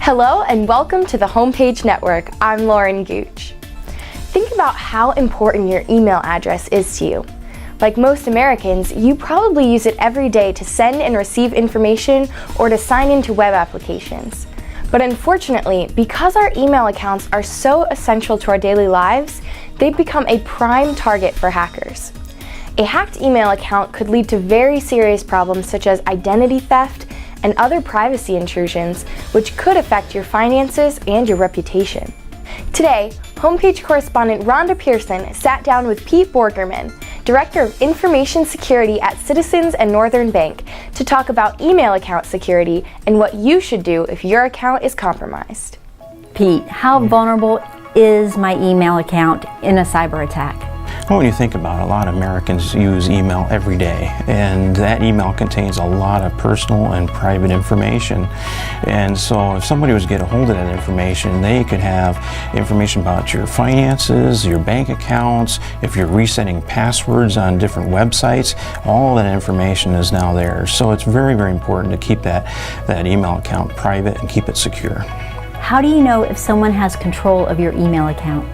Hello and welcome to the Homepage Network. I'm Lauren Gooch. Think about how important your email address is to you. Like most Americans, you probably use it every day to send and receive information or to sign into web applications. But unfortunately, because our email accounts are so essential to our daily lives, they've become a prime target for hackers. A hacked email account could lead to very serious problems such as identity theft and other privacy intrusions, which could affect your finances and your reputation. Today, Homepage correspondent Rhonda Pearson sat down with Pete Borgerman, Director of Information Security at Citizens and Northern Bank, to talk about email account security and what you should do if your account is compromised. Pete, how vulnerable is my email account in a cyber attack? Well, when you think about it, a lot of Americans use email every day, and that email contains a lot of personal and private information. And so if somebody was to get a hold of that information, they could have information about your finances, your bank accounts, if you're resetting passwords on different websites, all that information is now there. So it's very, very important to keep that email account private and keep it secure. How do you know if someone has control of your email account?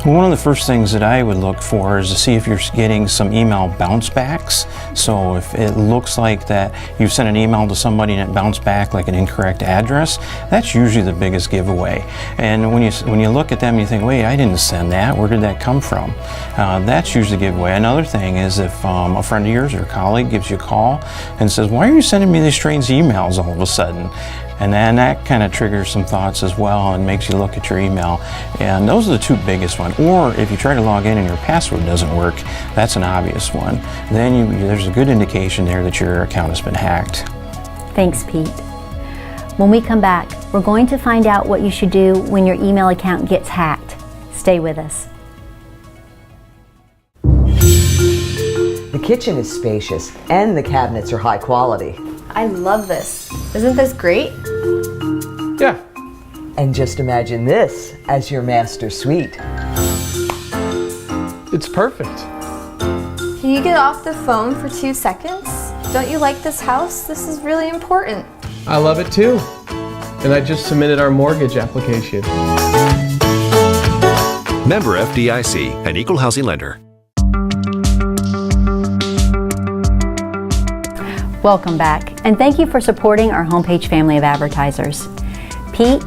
One of the first things that I would look for is to see if you're getting some email bounce backs. So if it looks like that you've sent an email to somebody and it bounced back like an incorrect address, that's usually the biggest giveaway. And when you look at them, you think, wait, I didn't send that. Where did that come from? That's usually the giveaway. Another thing is if a friend of yours or a colleague gives you a call and says, why are you sending me these strange emails all of a sudden? And then that kind of triggers some thoughts as well and makes you look at your email. And those are the two biggest ones. Or if you try to log in and your password doesn't work, that's an obvious one. Then there's a good indication there that your account has been hacked. Thanks, Pete. When we come back, we're going to find out what you should do when your email account gets hacked. Stay with us. The kitchen is spacious and the cabinets are high quality. I love this. Isn't this great? Yeah. And just imagine this as your master suite. It's perfect. Can you get off the phone for 2 seconds? Don't you like this house? This is really important. I love it too. And I just submitted our mortgage application. Member FDIC, an equal housing lender. Welcome back, and thank you for supporting our Homepage family of advertisers. Pete,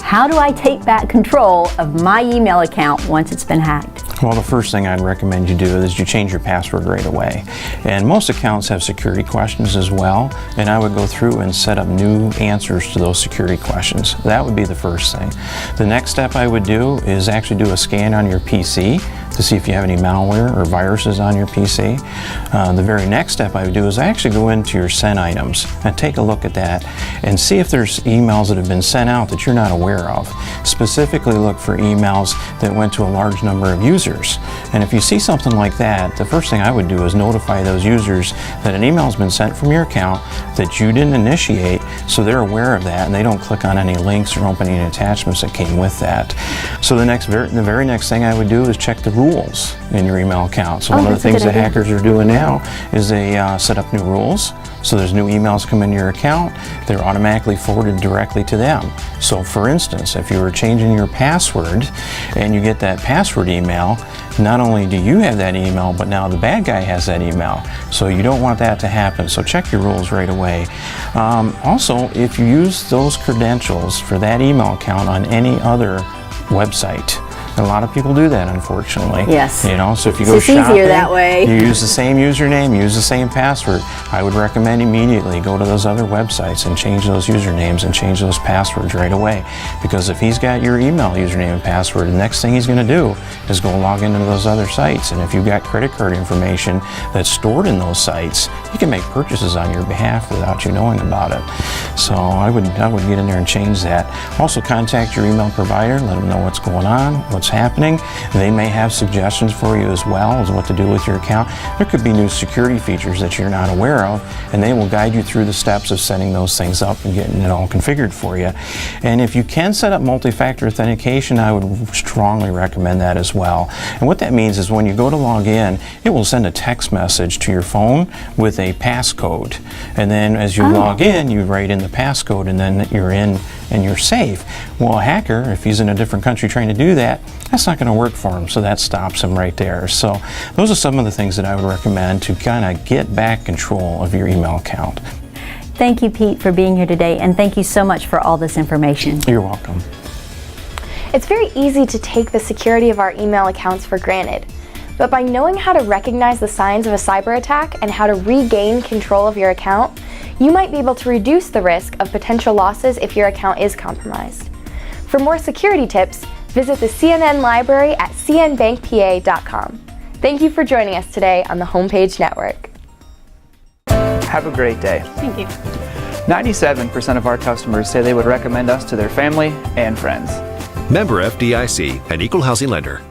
how do I take back control of my email account once it's been hacked? Well, the first thing I'd recommend you do is you change your password right away. And most accounts have security questions as well, and I would go through and set up new answers to those security questions. That would be the first thing. The next step I would do is actually do a scan on your PC to see if you have any malware or viruses on your PC. The very next step I would do is actually go into your sent items and take a look at that and see if there's emails that have been sent out that you're not aware of. Specifically look for emails that went to a large number of users. And if you see something like that, the first thing I would do is notify those users that an email has been sent from your account that you didn't initiate, so they're aware of that and they don't click on any links or open any attachments that came with that. So the very next thing I would do is check the rules in your email account. So one of the things that hackers are doing now is they set up new rules. So there's new emails come into your account, they're automatically forwarded directly to them. So for instance, if you were changing your password and you get that password email, not only do you have that email, but now the bad guy has that email. So you don't want that to happen. So check your rules right away. Also, if you use those credentials for that email account on any other website, a lot of people do that, unfortunately. Yes. You know, so if you go It's shopping, easier that way. you use the same username, use the same password. I would recommend immediately go to those other websites and change those usernames and change those passwords right away. Because if he's got your email username and password, the next thing he's going to do is go log into those other sites. And if you've got credit card information that's stored in those sites, he can make purchases on your behalf without you knowing about it. So I would get in there and change that. Also contact your email provider, let them know what's going on, what's happening. They may have suggestions for you as well as what to do with your account. There could be new security features that you're not aware of, and they will guide you through the steps of setting those things up and getting it all configured for you. And if you can set up multi-factor authentication, I would strongly recommend that as well. And what that means is when you go to log in, it will send a text message to your phone with a passcode. And then as you log in, you write in in the passcode and then you're in and you're safe. Well, a hacker, if he's in a different country trying to do that, that's not going to work for him, so that stops him right there. So those are some of the things that I would recommend to kind of get back control of your email account. Thank you, Pete, for being here today, and thank you so much for all this information. You're welcome. It's very easy to take the security of our email accounts for granted. But by knowing how to recognize the signs of a cyber attack and how to regain control of your account, you might be able to reduce the risk of potential losses if your account is compromised. For more security tips, visit the CNN library at cnbankpa.com. Thank you for joining us today on the Homepage Network. Have a great day. Thank you. 97% of our customers say they would recommend us to their family and friends. Member FDIC, an equal housing lender.